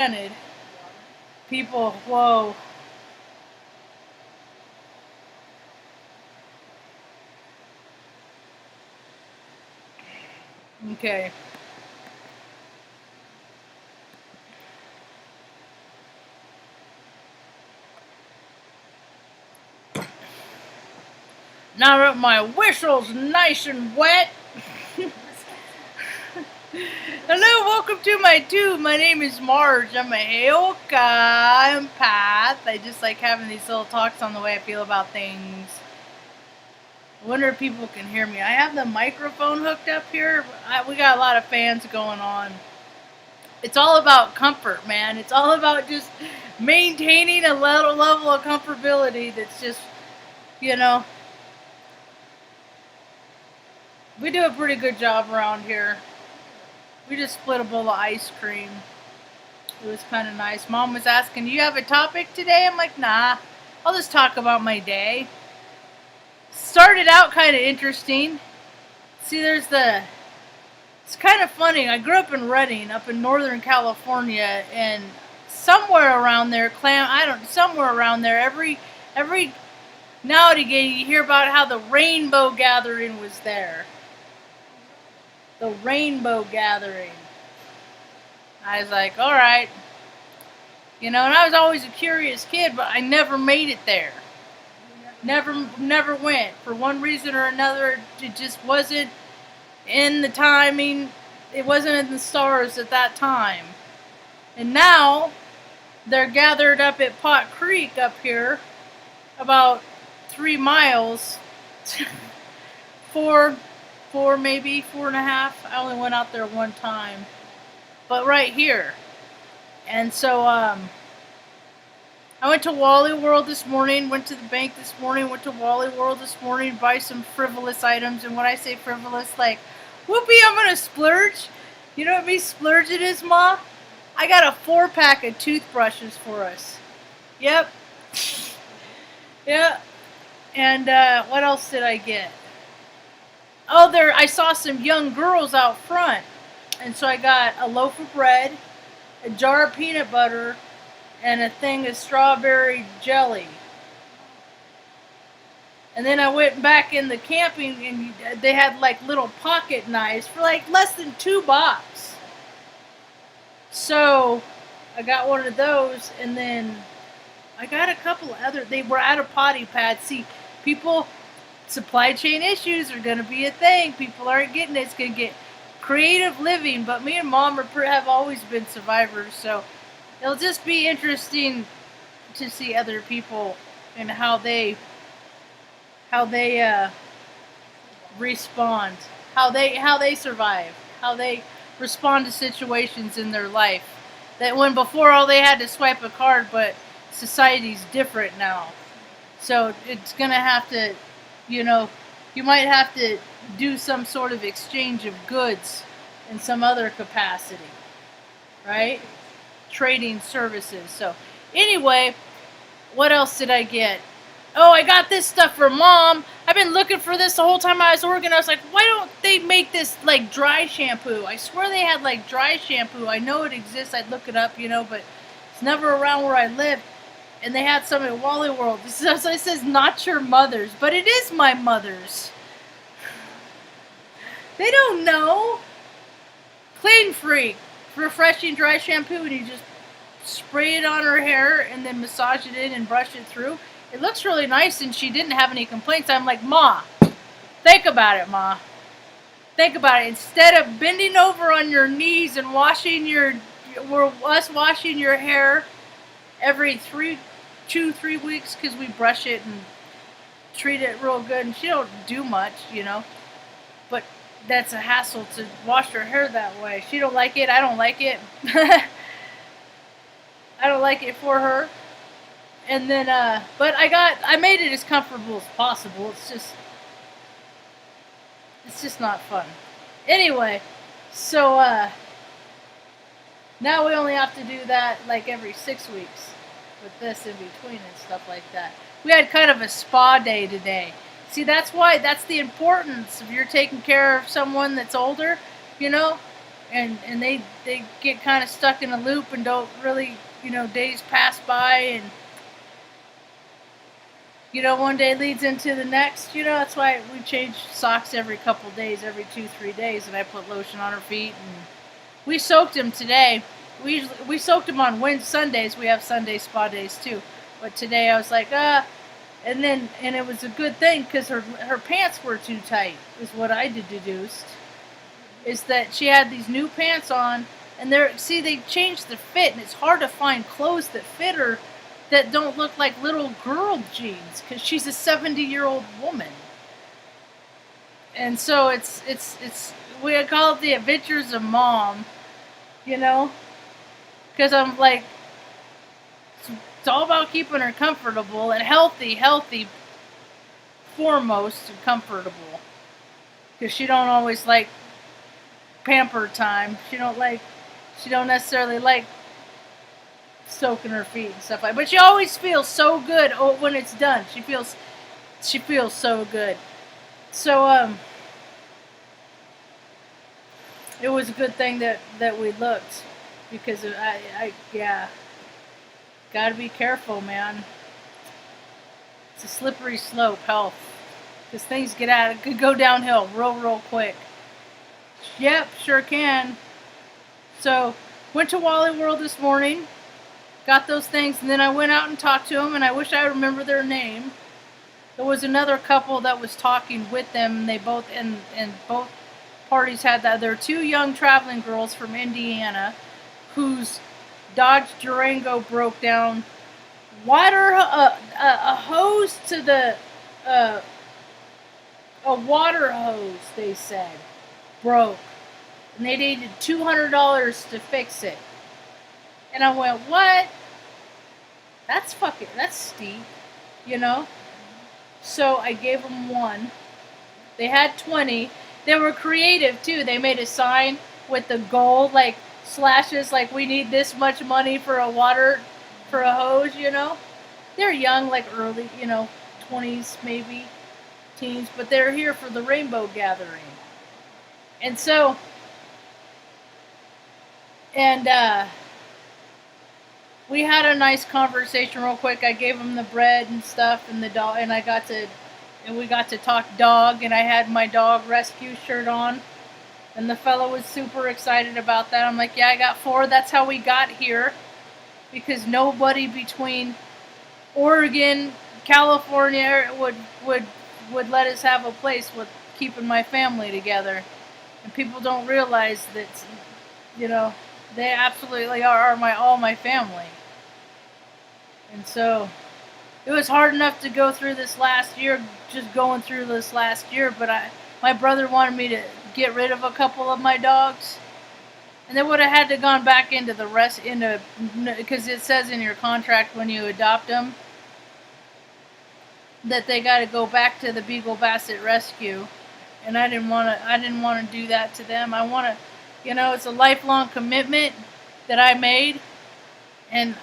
Granted, people, whoa. Okay. Now that my whistle's nice and wet. Hello, welcome to my tube. My name is Marge. I'm a Heoka empath. I just like having these little talks on the way I feel about things. I wonder if people can hear me. I have the microphone hooked up here. We got a lot of fans going on. It's all about comfort, man. It's all about just maintaining a level of comfortability that's just, you know, we do a pretty good job around here. We just split a bowl of ice cream. It was kind of nice. Mom was asking, do you have a topic today? I'm like, nah. I'll just talk about my day. Started out kind of interesting. See, it's kind of funny. I grew up in Redding, up in Northern California, and somewhere around there, somewhere around there, every now and again you hear about how the rainbow gathering was there. The rainbow gathering. I was like, all right. And I was always a curious kid, but I never made it there. Never went. For one reason or another, it just wasn't in the timing. It wasn't in the stars at that time. And now, they're gathered up at Pot Creek up here, about 3 miles, maybe 4.5. I only went out there one time. But right here. And so, I went to Wally World this morning, went to the bank this morning, went to Wally World this morning, buy some frivolous items. And when I say frivolous, like, whoopee, I'm gonna splurge. You know what me splurging is, Ma? I got a 4-pack of toothbrushes for us. Yep. Yeah. And what else did I get? Oh, I saw some young girls out front. And so I got a loaf of bread, a jar of peanut butter, and a thing of strawberry jelly. And then I went back in the camping and they had like little pocket knives for like less than $2. So I got one of those, and then I got a couple other. They were out of potty pads. See, supply chain issues are going to be a thing. People aren't getting it. It's going to get creative living. But me and Mom have always been survivors, so it'll just be interesting to see other people and how they respond, how they survive, how they respond to situations in their life. That when before all they had to swipe a card, but society's different now. So it's gonna have to, you might have to do some sort of exchange of goods in some other capacity, right? Trading services. So anyway, what else did I get? Oh, I got this stuff for Mom. I've been looking for this the whole time I was working. I was like, why don't they make this like dry shampoo? I swear they had like dry shampoo. I know it exists. I'd look it up, but it's never around where I live. And they had some at Wally World. So it says, not your mother's, but it is my mother's. They don't know. Clean Freak. Refreshing dry shampoo, and you just spray it on her hair and then massage it in and brush it through. It looks really nice, and she didn't have any complaints. I'm like, Ma, think about it, Ma. Think about it. Instead of bending over on your knees and washing your hair every 3 weeks, because we brush it and treat it real good, and she don't do much, but that's a hassle to wash her hair that way. She don't like it. I don't like it. I don't like it for her. And then, but I made it as comfortable as possible. It's just not fun. Anyway, so, now we only have to do that like every 6 weeks with this in between and stuff like that. We had kind of a spa day today. See, that's the importance if you're taking care of someone that's older, and they get kind of stuck in a loop and don't really, days pass by, and one day leads into the next. That's why we change socks every couple days, every 2-3 days, and I put lotion on her feet. And we soaked him today. We soaked him on Sundays. We have Sunday spa days too, but today I was like, and it was a good thing because her pants were too tight. Is what I deduced. Is that she had these new pants on, and they changed the fit, and it's hard to find clothes that fit her that don't look like little girl jeans because she's a 70-year-old woman. And so it's we call it the adventures of mom, because I'm like, it's all about keeping her comfortable and healthy foremost, and comfortable, because she don't always like pamper time. She don't necessarily like soaking her feet and stuff like that. But she always feels so good when it's done. She feels so good. So it was a good thing that we looked, because I gotta be careful, man. It's a slippery slope, health, because things could go downhill real quick. Yep, sure can. So went to Wally World this morning. Got those things, and then I went out and talked to them, and I wish I remember their name. There was another couple that was talking with them, and they both, and both parties had that. There were two young traveling girls from Indiana whose Dodge Durango broke down. Water, a hose to the, a water hose, they said, broke. And they needed $200 to fix it. And I went, what? That's steep, So I gave them one. They had 20. They were creative too. They made a sign with the gold, like slashes, like we need this much money for a hose, They're young, like early, 20s maybe, teens, but they're here for the rainbow gathering. And so, we had a nice conversation real quick. I gave him the bread and stuff and the dog, and we got to talk dog, and I had my dog rescue shirt on, and the fellow was super excited about that. I'm like, yeah, I got 4. That's how we got here, because nobody between Oregon, California would let us have a place with keeping my family together. And people don't realize that, they absolutely are all my family. And so it was hard enough to go through this last year, but my brother wanted me to get rid of a couple of my dogs. And they would have had to gone back into because it says in your contract when you adopt them that they got to go back to the Beagle Basset Rescue. And I didn't want to do that to them. I want to, it's a lifelong commitment that I made, and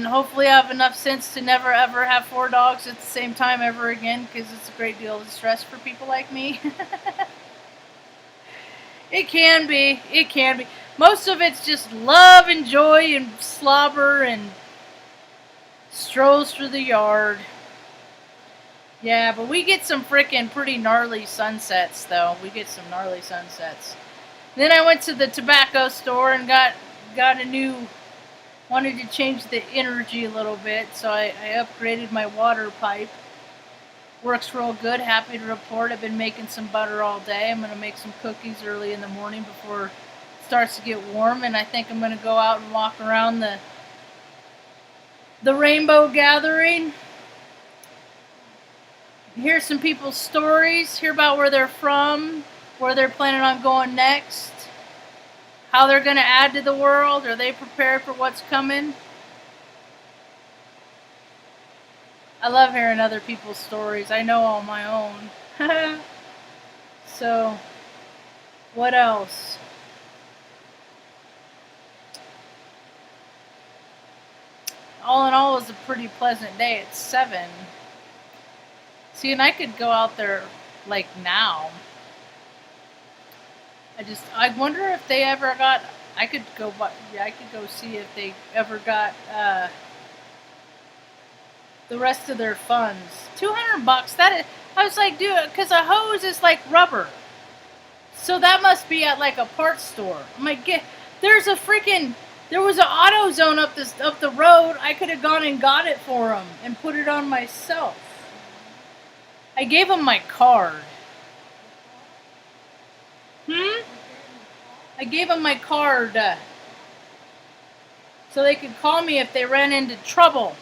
hopefully I have enough sense to never ever have 4 dogs at the same time ever again, because it's a great deal of stress for people like me. It can be. Most of it's just love and joy and slobber and strolls through the yard. Yeah, but we get some frickin' pretty gnarly sunsets, though. Then I went to the tobacco store and got wanted to change the energy a little bit, so I upgraded my water pipe. Works real good, happy to report. I've been making some butter all day. I'm going to make some cookies early in the morning before it starts to get warm, and I think I'm going to go out and walk around the rainbow gathering. Hear some people's stories, hear about where they're from, where they're planning on going next, how they're going to add to the world. Are they prepared for what's coming? I love hearing other people's stories. I know all my own. So, what else? All in all, it was a pretty pleasant day. It's 7. See, and I could go out there like now. I wonder if they ever got. I could go, I could go see if they ever got the rest of their funds. $200. That is, I was like, dude, because a hose is like rubber, so that must be at like a parts store. I'm like, there's a freaking. There was an AutoZone up the road. I could have gone and got it for him and put it on myself. I gave him my card. I gave him my card so they could call me if they ran into trouble.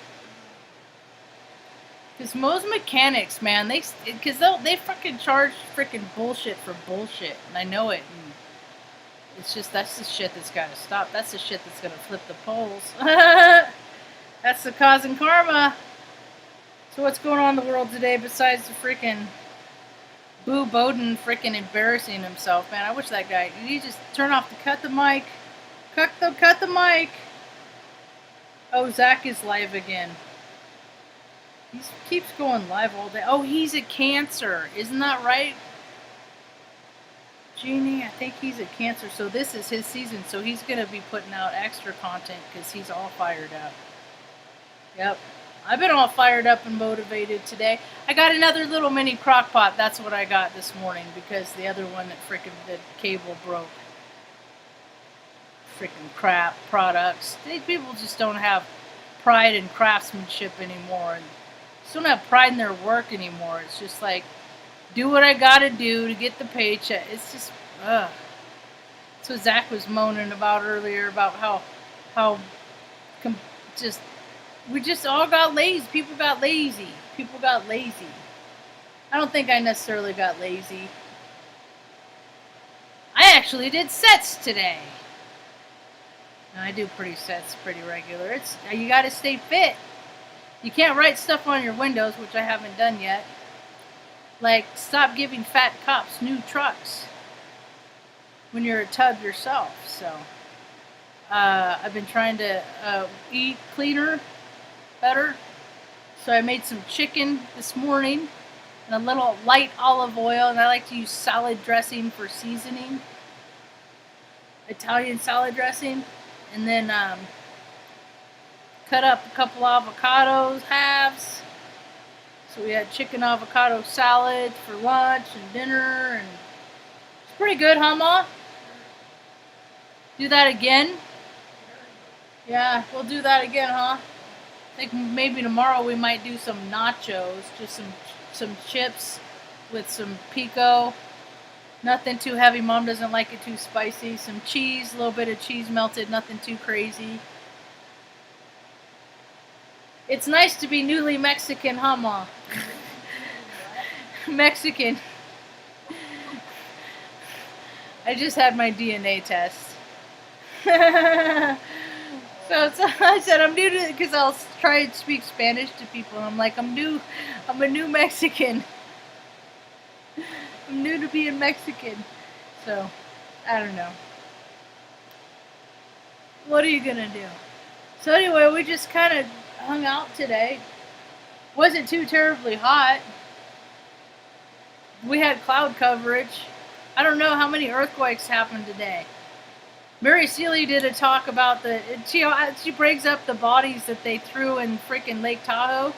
Because most mechanics, man, they fucking charge freaking bullshit for bullshit, and I know it. And it's just, that's the shit that's got to stop. That's the shit that's gonna flip the poles. That's the cause and karma. So what's going on in the world today besides the freaking Boo Bowden freaking embarrassing himself, man? I wish that guy, he just cut the mic. Cut the mic. Oh, Zach is live again. He keeps going live all day. Oh, he's a Cancer. Isn't that right? Jeannie, I think he's a Cancer. So this is his season. So he's going to be putting out extra content because he's all fired up. Yep. I've been all fired up and motivated today. I got another little mini crock pot. That's what I got this morning because the other one the cable broke. Freaking crap products. People just don't have pride in craftsmanship anymore. And just don't have pride in their work anymore. It's just like, do what I gotta do to get the paycheck. It's just, ugh. That's what Zach was moaning about earlier, about how we just all got lazy. People got lazy. I don't think I necessarily got lazy. I actually did sets today. I do sets pretty regular. You gotta stay fit. You can't write stuff on your windows, which I haven't done yet. Like, stop giving fat cops new trucks when you're a tub yourself. So, I've been trying to eat cleaner, better. So I made some chicken this morning and a little light olive oil, and I like to use salad dressing for seasoning. Italian salad dressing. And then cut up a couple avocados, halves. So we had chicken avocado salad for lunch and dinner, and it's pretty good, huh, Ma? Do that again? Yeah, we'll do that again, huh? I think maybe tomorrow we might do some nachos, just some chips with some pico. Nothing too heavy. Mom doesn't like it too spicy. Some cheese, a little bit of cheese melted, nothing too crazy. It's nice to be newly Mexican, huh, Ma? Mexican. I just had my DNA test. So I said I'm new to, because I'll try and speak Spanish to people, and I'm like, I'm a new Mexican. I'm new to being Mexican. So, I don't know. What are you gonna do? So anyway, we just kind of hung out today. Wasn't too terribly hot. We had cloud coverage. I don't know how many earthquakes happened today. Mary Seeley did a talk about she brings up the bodies that they threw in freaking Lake Tahoe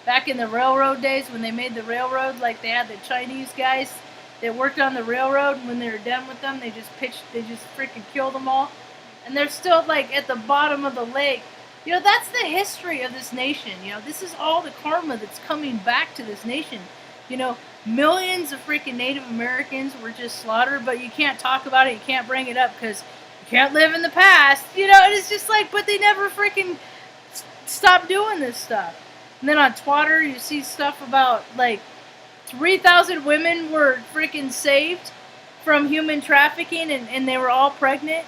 back in the railroad days when they made the railroad. Like, they had the Chinese guys that worked on the railroad, and when they were done with them, they just freaking killed them all. And they're still, like, at the bottom of the lake. You know, that's the history of this nation. You know, this is all the karma that's coming back to this nation. You know, millions of freaking Native Americans were just slaughtered, but you can't talk about it, you can't bring it up because you can't live in the past. You know, and it's just like, but they never freaking stop doing this stuff. And then on Twitter, you see stuff about, like, 3,000 women were freaking saved from human trafficking, and they were all pregnant.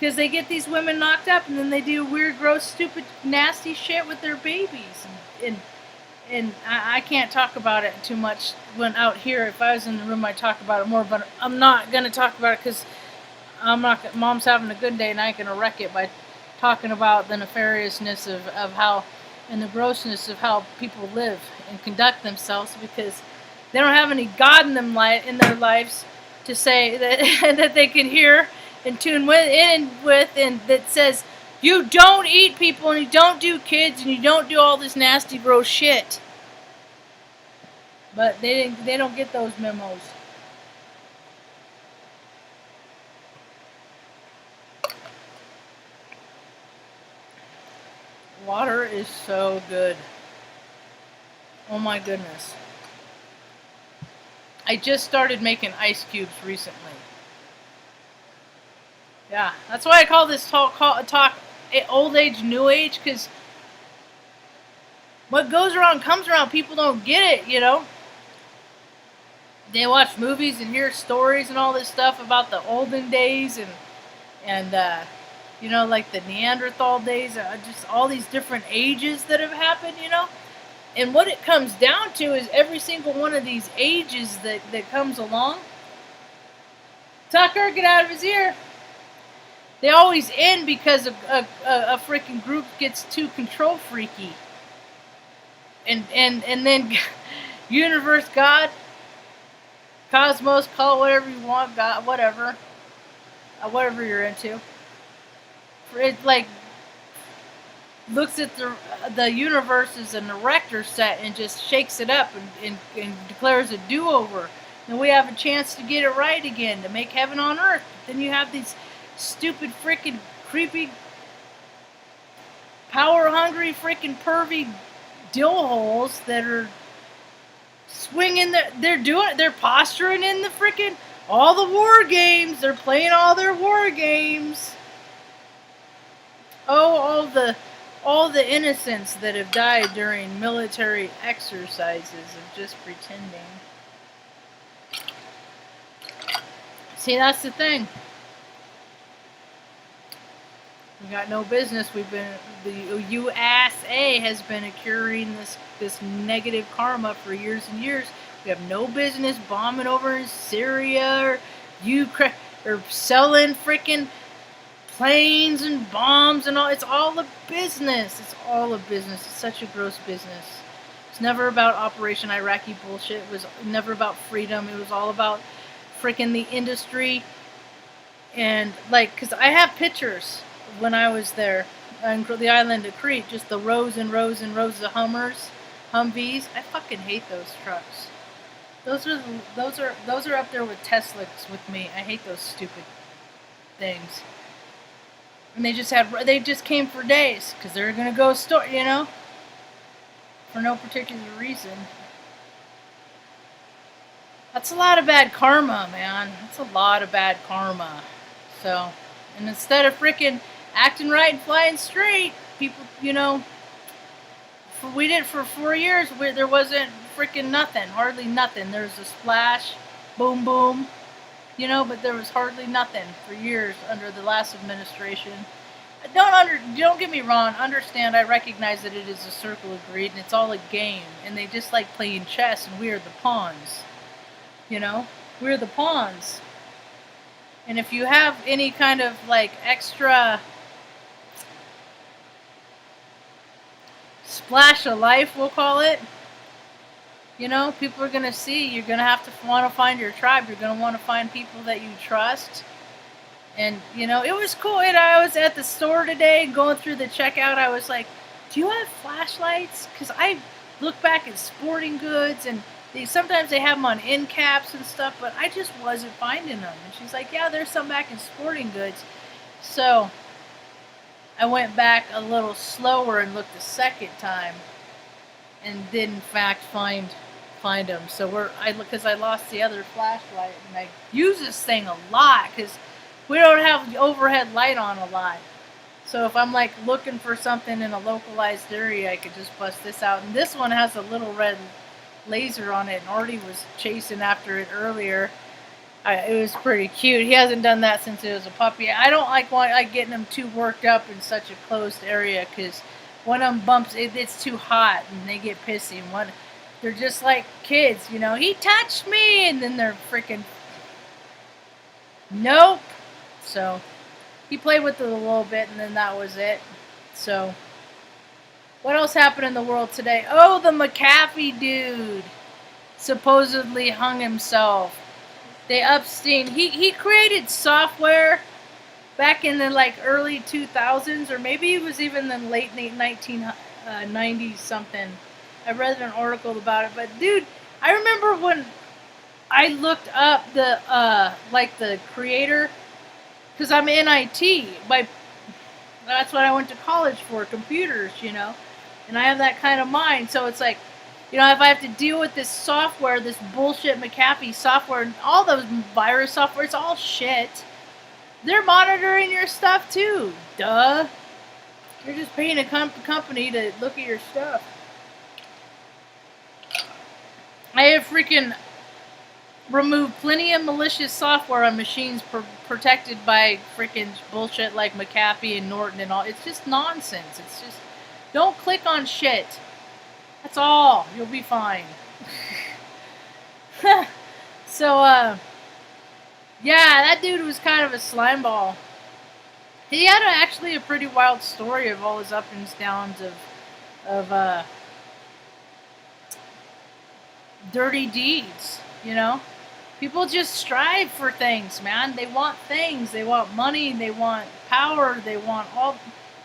Because they get these women knocked up, and then they do weird, gross, stupid, nasty shit with their babies. And I can't talk about it too much when out here. If I was in the room, I'd talk about it more. But I'm not going to talk about it because Mom's having a good day, and I ain't going to wreck it by talking about the nefariousness of how, and the grossness of how people live and conduct themselves, because they don't have any God in their lives. to say that that they can hear and tune with, and that says you don't eat people and you don't do kids and you don't do all this nasty gross shit. But they don't get those memos. Water is so good. Oh my goodness. I just started making ice cubes recently. Yeah, that's why I call this talk old age, new age, because what goes around comes around. People don't get it, you know. They watch movies and hear stories and all this stuff about the olden days and you know, like the Neanderthal days, just all these different ages that have happened, you know. And what it comes down to is every single one of these ages that comes along. Tucker, get out of his ear. They always end because a freaking group gets too control freaky. And then universe, God, cosmos, call it whatever you want, God, whatever you're into. It like looks at the universe as an erector set and just shakes it up and declares a do-over. And we have a chance to get it right again, to make heaven on earth. Then you have these stupid freaking creepy power-hungry freaking pervy dill holes that are swinging they're posturing in the freaking all the war games. They're playing all their war games. Oh, all the innocents that have died during military exercises of just pretending. See, that's the thing. We got no business. The USA has been accruing this negative karma for years and years. We have no business bombing over in Syria or Ukraine or selling freaking planes and bombs and all. It's all a business. It's all a business. It's such a gross business. It's never about Operation Iraqi bullshit. It was never about freedom. It was all about freaking the industry. And like, because I have pictures when I was there on the island of Crete, just the rows and rows and rows of Humvees. I fucking hate those trucks. Those are up there with Teslas with me. I hate those stupid things. And they just came for days because they're gonna go store, you know, for no particular reason. That's a lot of bad karma, man. That's a lot of bad karma. So, and instead of freaking acting right and flying straight, people, you know, we did for 4 years. There wasn't freaking nothing, hardly nothing. There was a splash, boom, boom, you know, but there was hardly nothing for years under the last administration. Don't get me wrong. Understand, I recognize that it is a circle of greed and it's all a game, and they just like playing chess, and we are the pawns. You know, we're the pawns. And if you have any kind of like extra splash of life, we'll call it, you know, people are going to see. You're going to have to want to find your tribe. You're going to want to find people that you trust. And, you know, it was cool. And I was at the store today going through the checkout. I was like, do you have flashlights? Because I look back at sporting goods and sometimes they have them on end caps and stuff, but I just wasn't finding them. And she's like, yeah, there's some back in sporting goods. So I went back a little slower and looked a second time and did in fact find them. So because I lost the other flashlight, and I use this thing a lot because we don't have the overhead light on a lot. So if I'm like looking for something in a localized area, I could just bust this out. And this one has a little red laser on it, and Artie was chasing after it earlier. It was pretty cute. He hasn't done that since he was a puppy. I don't like getting him too worked up in such a closed area, because one of them bumps, it's too hot and they get pissy. And they're just like kids, you know. He touched me, and then they're freaking nope. So he played with it a little bit, and then that was it. So what else happened in the world today? Oh, the McAfee dude supposedly hung himself. He created software back in the like early 2000s, or maybe it was even the late 1990s something. I read an article about it, but dude, I remember when I looked up the like the creator, because I'm in IT. That's what I went to college for, computers, and I have that kind of mind. So it's like, if I have to deal with this software, this bullshit McAfee software, and all those virus software, it's all shit. They're monitoring your stuff too. Duh. You're just paying a company to look at your stuff. I have freaking removed plenty of malicious software on machines protected by freaking bullshit like McAfee and Norton and all. It's just nonsense. It's just, don't click on shit. That's all. You'll be fine. So, yeah, that dude was kind of a slime ball. He had actually a pretty wild story of all his ups and downs of dirty deeds, People just strive for things, man. They want things. They want money. They want power. They want all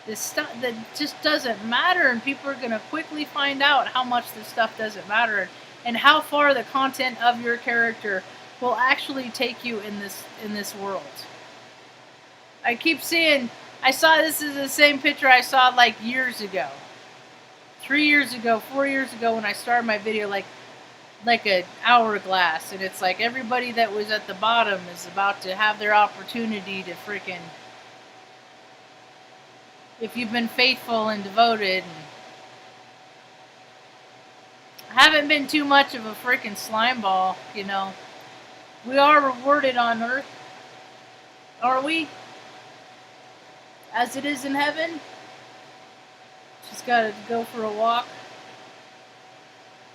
this stuff that just doesn't matter, and people are going to quickly find out how much this stuff doesn't matter and how far the content of your character will actually take you in this world. I keep seeing, this is the same picture I saw like years ago. 3 years ago, 4 years ago when I started my video, like an hourglass, and it's like everybody that was at the bottom is about to have their opportunity to freaking, if you've been faithful and devoted. And I haven't been too much of a freaking slime ball, We are rewarded on earth, are we? As it is in heaven. Just gotta go for a walk.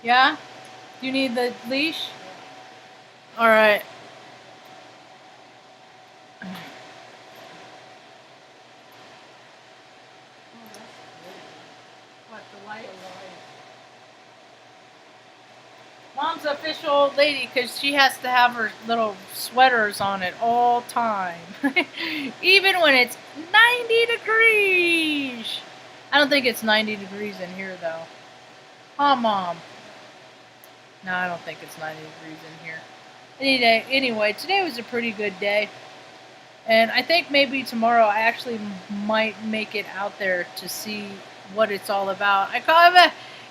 Yeah? You need the leash? Alright. What, the light? Mom's official old lady because she has to have her little sweaters on at all time. Even when it's 90 degrees. I don't think it's 90 degrees in here though. Huh, Mom? No, I don't think it's 90 degrees in here. Anyway, today was a pretty good day. And I think maybe tomorrow I actually might make it out there to see what it's all about.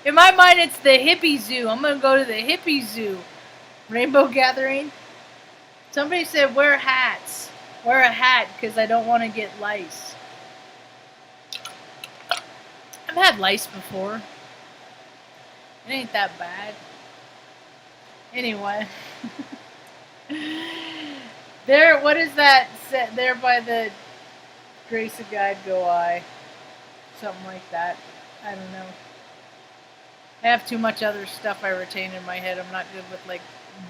In my mind, it's the hippie zoo. I'm going to go to the hippie zoo. Rainbow gathering. Somebody said wear hats. Wear a hat because I don't want to get lice. I've had lice before. It ain't that bad. Anyway. What is that set there by the grace of God go I? Something like that. I don't know. I have too much other stuff I retain in my head. I'm not good with like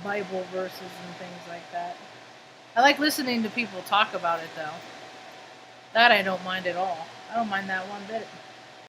Bible verses and things like that. I like listening to people talk about it though. That I don't mind at all. I don't mind that one bit.